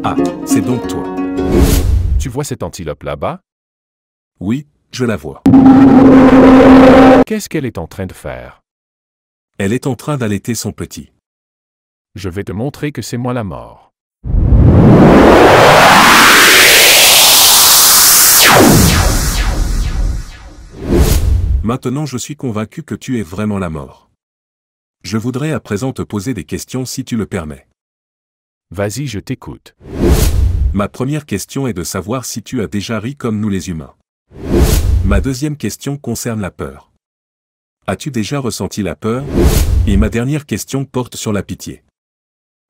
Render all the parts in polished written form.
Ah, c'est donc toi. Tu vois cette antilope là-bas? Oui, je la vois. Qu'est-ce qu'elle est en train de faire? Elle est en train d'allaiter son petit. Je vais te montrer que c'est moi la mort. Maintenant je suis convaincu que tu es vraiment la mort. Je voudrais à présent te poser des questions si tu le permets. Vas-y, je t'écoute. Ma première question est de savoir si tu as déjà ri comme nous les humains. Ma deuxième question concerne la peur. As-tu déjà ressenti la peur? Et ma dernière question porte sur la pitié.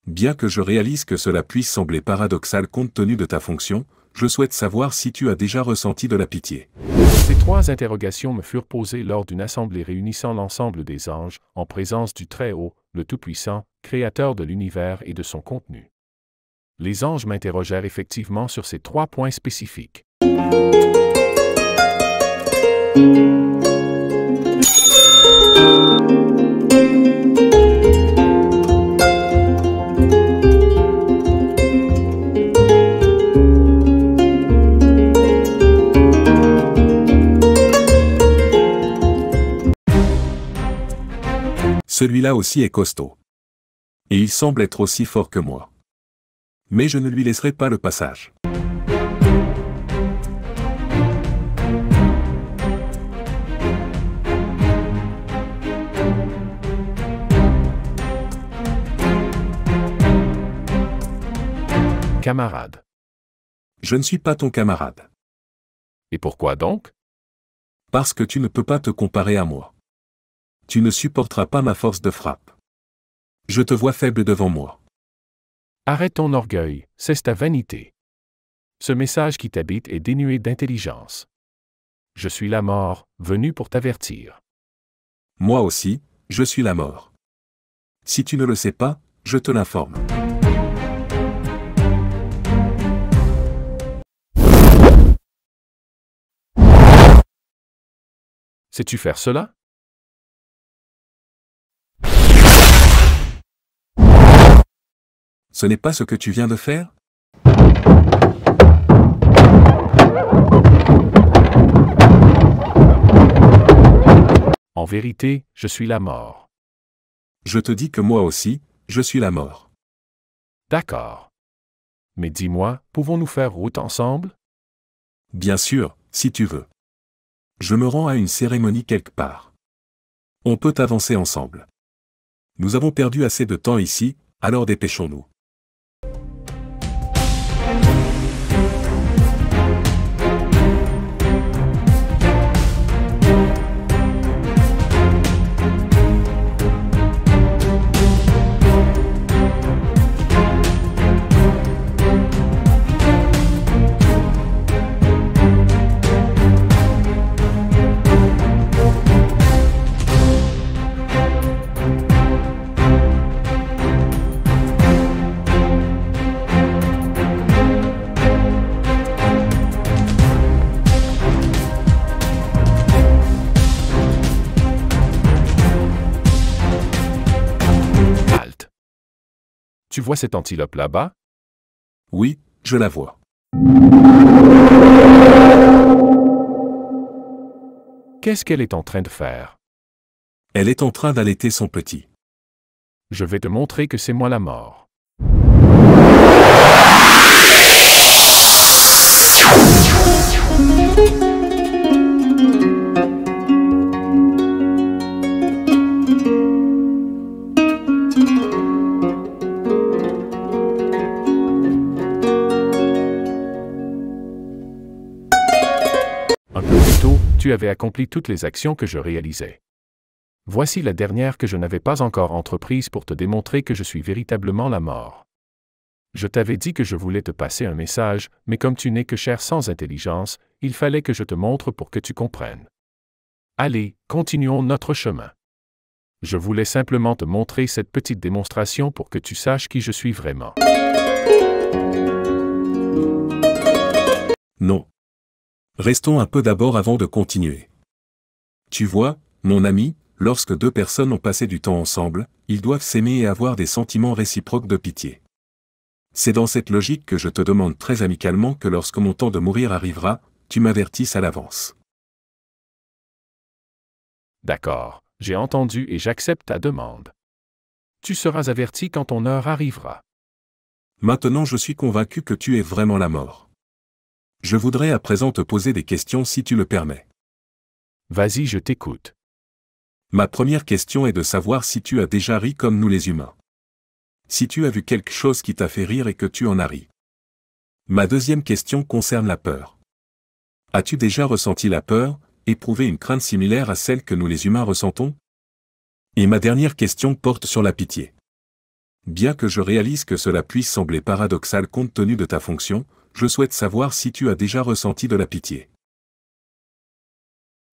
Bien que je réalise que cela puisse sembler paradoxal compte tenu de ta fonction, je souhaite savoir si tu as déjà ressenti de la pitié. Ces 3 interrogations me furent posées lors d'une assemblée réunissant l'ensemble des anges, en présence du Très-Haut, le Tout-Puissant, créateur de l'univers et de son contenu. Les anges m'interrogèrent effectivement sur ces 3 points spécifiques. Celui-là aussi est costaud. Et il semble être aussi fort que moi. Mais je ne lui laisserai pas le passage. Camarade. Je ne suis pas ton camarade. Et pourquoi donc? Parce que tu ne peux pas te comparer à moi. Tu ne supporteras pas ma force de frappe. Je te vois faible devant moi. Arrête ton orgueil, cesse ta vanité. Ce message qui t'habite est dénué d'intelligence. Je suis la mort, venu pour t'avertir. Moi aussi, je suis la mort. Si tu ne le sais pas, je te l'informe. Sais-tu faire cela? Ce n'est pas ce que tu viens de faire? En vérité, je suis la mort. Je te dis que moi aussi, je suis la mort. D'accord. Mais dis-moi, pouvons-nous faire route ensemble? Bien sûr, si tu veux. Je me rends à une cérémonie quelque part. On peut avancer ensemble. Nous avons perdu assez de temps ici, alors dépêchons-nous. Halte. Tu vois cette antilope là-bas? Oui, je la vois. Qu'est-ce qu'elle est en train de faire? Elle est en train d'allaiter son petit. Je vais te montrer que c'est moi la mort. Un peu plus tôt, tu avais accompli toutes les actions que je réalisais. Voici la dernière que je n'avais pas encore entreprise pour te démontrer que je suis véritablement la mort. Je t'avais dit que je voulais te passer un message, mais comme tu n'es que chair sans intelligence, il fallait que je te montre pour que tu comprennes. Allez, continuons notre chemin. Je voulais simplement te montrer cette petite démonstration pour que tu saches qui je suis vraiment. Non. Restons un peu d'abord avant de continuer. Tu vois, mon ami, lorsque 2 personnes ont passé du temps ensemble, ils doivent s'aimer et avoir des sentiments réciproques de pitié. C'est dans cette logique que je te demande très amicalement que lorsque mon temps de mourir arrivera, tu m'avertisses à l'avance. D'accord, j'ai entendu et j'accepte ta demande. Tu seras averti quand ton heure arrivera. Maintenant je suis convaincu que tu es vraiment la mort. Je voudrais à présent te poser des questions si tu le permets. Vas-y, je t'écoute. Ma première question est de savoir si tu as déjà ri comme nous les humains. Si tu as vu quelque chose qui t'a fait rire et que tu en as ri. Ma deuxième question concerne la peur. As-tu déjà ressenti la peur, éprouvé une crainte similaire à celle que nous les humains ressentons? Et ma dernière question porte sur la pitié. Bien que je réalise que cela puisse sembler paradoxal compte tenu de ta fonction, je souhaite savoir si tu as déjà ressenti de la pitié.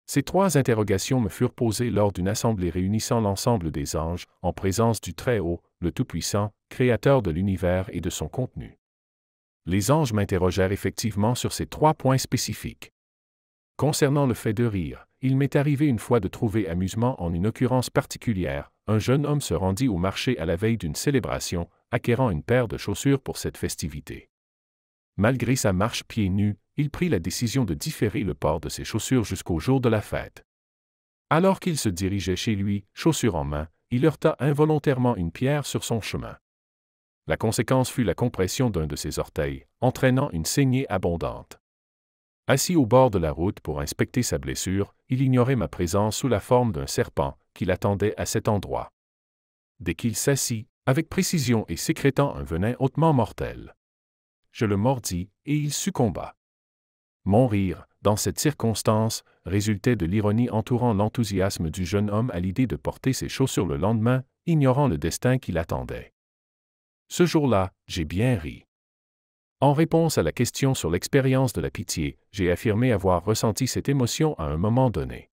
Ces trois interrogations me furent posées lors d'une assemblée réunissant l'ensemble des anges, en présence du Très-Haut, le Tout-Puissant, Créateur de l'univers et de son contenu. Les anges m'interrogèrent effectivement sur ces trois points spécifiques. Concernant le fait de rire, il m'est arrivé une fois de trouver amusement en une occurrence particulière. Un jeune homme se rendit au marché à la veille d'une célébration, acquérant une paire de chaussures pour cette festivité. Malgré sa marche pieds nus, il prit la décision de différer le port de ses chaussures jusqu'au jour de la fête. Alors qu'il se dirigeait chez lui, chaussures en main, il heurta involontairement une pierre sur son chemin. La conséquence fut la compression d'un de ses orteils, entraînant une saignée abondante. Assis au bord de la route pour inspecter sa blessure, il ignorait ma présence sous la forme d'un serpent qui l'attendait à cet endroit. Dès qu'il s'assit, avec précision et sécrétant un venin hautement mortel, je le mordis et il succomba. Mon rire, dans cette circonstance, résultait de l'ironie entourant l'enthousiasme du jeune homme à l'idée de porter ses chaussures le lendemain, ignorant le destin qui l'attendait. Ce jour-là, j'ai bien ri. En réponse à la question sur l'expérience de la pitié, j'ai affirmé avoir ressenti cette émotion à un moment donné.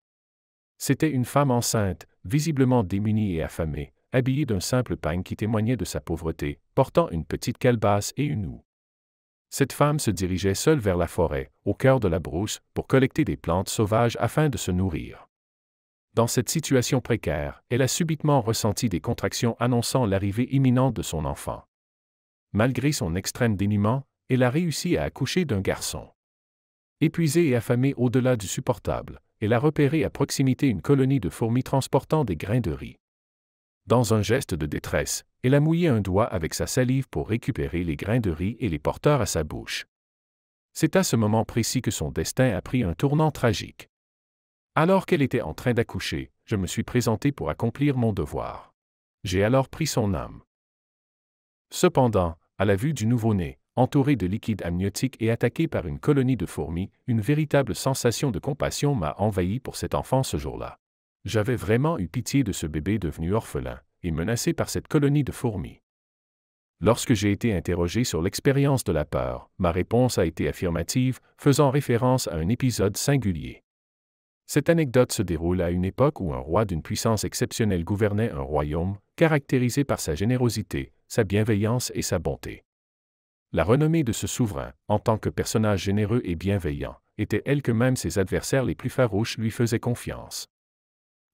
C'était une femme enceinte, visiblement démunie et affamée, habillée d'un simple pagne qui témoignait de sa pauvreté, portant une petite calebasse et une houe. Cette femme se dirigeait seule vers la forêt, au cœur de la brousse, pour collecter des plantes sauvages afin de se nourrir. Dans cette situation précaire, elle a subitement ressenti des contractions annonçant l'arrivée imminente de son enfant. Malgré son extrême dénuement, elle a réussi à accoucher d'un garçon. Épuisée et affamée au-delà du supportable, elle a repéré à proximité une colonie de fourmis transportant des grains de riz. Dans un geste de détresse, elle a mouillé un doigt avec sa salive pour récupérer les grains de riz et les porteurs à sa bouche. C'est à ce moment précis que son destin a pris un tournant tragique. Alors qu'elle était en train d'accoucher, je me suis présenté pour accomplir mon devoir. J'ai alors pris son âme. Cependant, à la vue du nouveau-né, entouré de liquide amniotique et attaqué par une colonie de fourmis, une véritable sensation de compassion m'a envahi pour cet enfant ce jour-là. J'avais vraiment eu pitié de ce bébé devenu orphelin et menacé par cette colonie de fourmis. Lorsque j'ai été interrogé sur l'expérience de la peur, ma réponse a été affirmative, faisant référence à un épisode singulier. Cette anecdote se déroule à une époque où un roi d'une puissance exceptionnelle gouvernait un royaume, caractérisé par sa générosité, sa bienveillance et sa bonté. La renommée de ce souverain, en tant que personnage généreux et bienveillant, était elle que même ses adversaires les plus farouches lui faisaient confiance.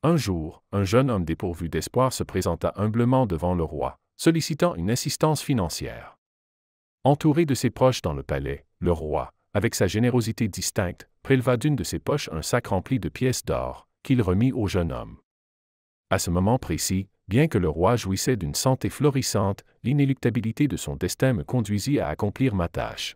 Un jour, un jeune homme dépourvu d'espoir se présenta humblement devant le roi, sollicitant une assistance financière. Entouré de ses proches dans le palais, le roi, avec sa générosité distincte, préleva d'une de ses poches un sac rempli de pièces d'or, qu'il remit au jeune homme. À ce moment précis, bien que le roi jouissait d'une santé florissante, l'inéluctabilité de son destin me conduisit à accomplir ma tâche.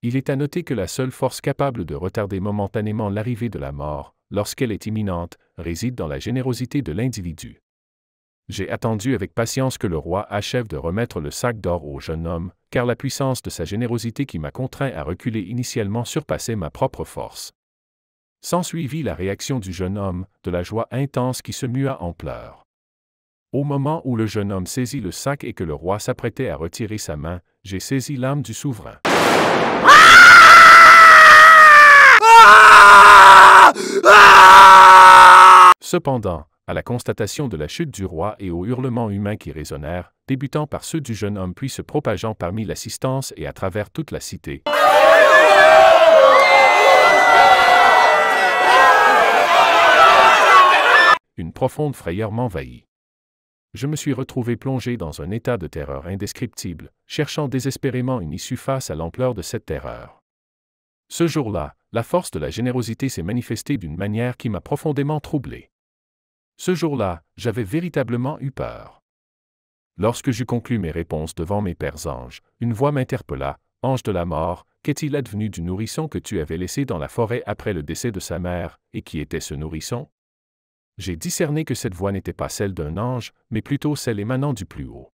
Il est à noter que la seule force capable de retarder momentanément l'arrivée de la mort, lorsqu'elle est imminente, réside dans la générosité de l'individu. J'ai attendu avec patience que le roi achève de remettre le sac d'or au jeune homme, car la puissance de sa générosité qui m'a contraint à reculer initialement surpassait ma propre force. S'ensuivit la réaction du jeune homme, de la joie intense qui se mua en pleurs. Au moment où le jeune homme saisit le sac et que le roi s'apprêtait à retirer sa main, j'ai saisi l'âme du souverain. Cependant, à la constatation de la chute du roi et aux hurlements humains qui résonnèrent, débutant par ceux du jeune homme puis se propageant parmi l'assistance et à travers toute la cité, une profonde frayeur m'envahit. Je me suis retrouvé plongé dans un état de terreur indescriptible, cherchant désespérément une issue face à l'ampleur de cette terreur. Ce jour-là, la force de la générosité s'est manifestée d'une manière qui m'a profondément troublé. Ce jour-là, j'avais véritablement eu peur. Lorsque j'eus conclu mes réponses devant mes pères anges, une voix m'interpella. « Ange de la mort, qu'est-il advenu du nourrisson que tu avais laissé dans la forêt après le décès de sa mère, et qui était ce nourrisson ?» J'ai discerné que cette voix n'était pas celle d'un ange, mais plutôt celle émanant du plus haut.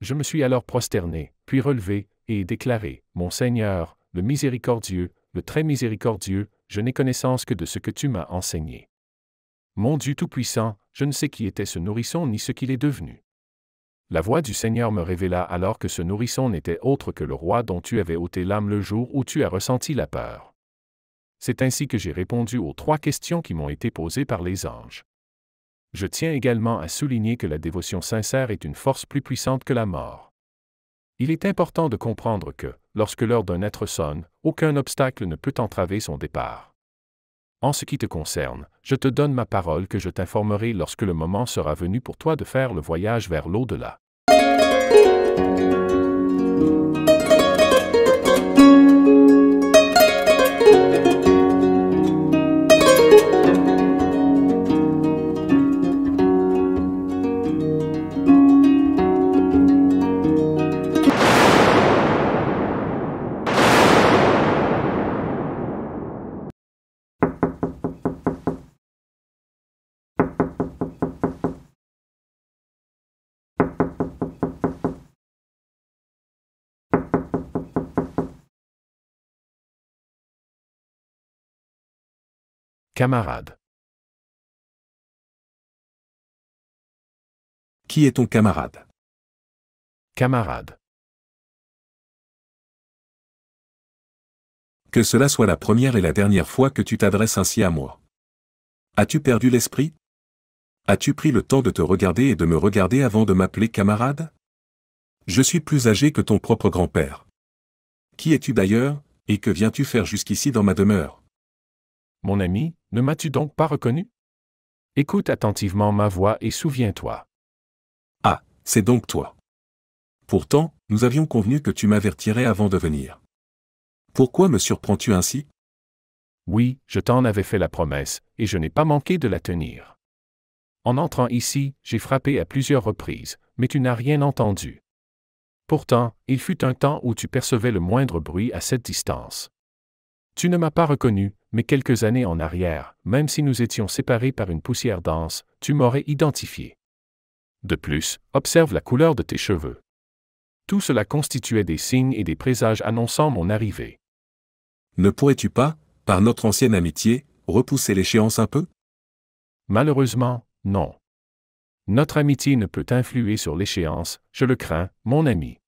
Je me suis alors prosterné, puis relevé, et déclaré, « Mon Seigneur, le miséricordieux, le très miséricordieux, je n'ai connaissance que de ce que tu m'as enseigné. Mon Dieu Tout-Puissant, je ne sais qui était ce nourrisson ni ce qu'il est devenu. » La voix du Seigneur me révéla alors que ce nourrisson n'était autre que le roi dont tu avais ôté l'âme le jour où tu as ressenti la peur. C'est ainsi que j'ai répondu aux 3 questions qui m'ont été posées par les anges. Je tiens également à souligner que la dévotion sincère est une force plus puissante que la mort. Il est important de comprendre que, lorsque l'heure d'un être sonne, aucun obstacle ne peut entraver son départ. En ce qui te concerne, je te donne ma parole que je t'informerai lorsque le moment sera venu pour toi de faire le voyage vers l'au-delà. Camarade. Qui est ton camarade? Camarade. Que cela soit la première et la dernière fois que tu t'adresses ainsi à moi. As-tu perdu l'esprit? As-tu pris le temps de te regarder et de me regarder avant de m'appeler camarade? Je suis plus âgé que ton propre grand-père. Qui es-tu d'ailleurs, et que viens-tu faire jusqu'ici dans ma demeure? Mon ami, ne m'as-tu donc pas reconnu? Écoute attentivement ma voix et souviens-toi. Ah, c'est donc toi. Pourtant, nous avions convenu que tu m'avertirais avant de venir. Pourquoi me surprends-tu ainsi? Oui, je t'en avais fait la promesse, et je n'ai pas manqué de la tenir. En entrant ici, j'ai frappé à plusieurs reprises, mais tu n'as rien entendu. Pourtant, il fut un temps où tu percevais le moindre bruit à cette distance. Tu ne m'as pas reconnu, mais quelques années en arrière, même si nous étions séparés par une poussière dense, tu m'aurais identifié. De plus, observe la couleur de tes cheveux. Tout cela constituait des signes et des présages annonçant mon arrivée. Ne pourrais-tu pas, par notre ancienne amitié, repousser l'échéance un peu? Malheureusement, non. Notre amitié ne peut influer sur l'échéance, je le crains, mon ami.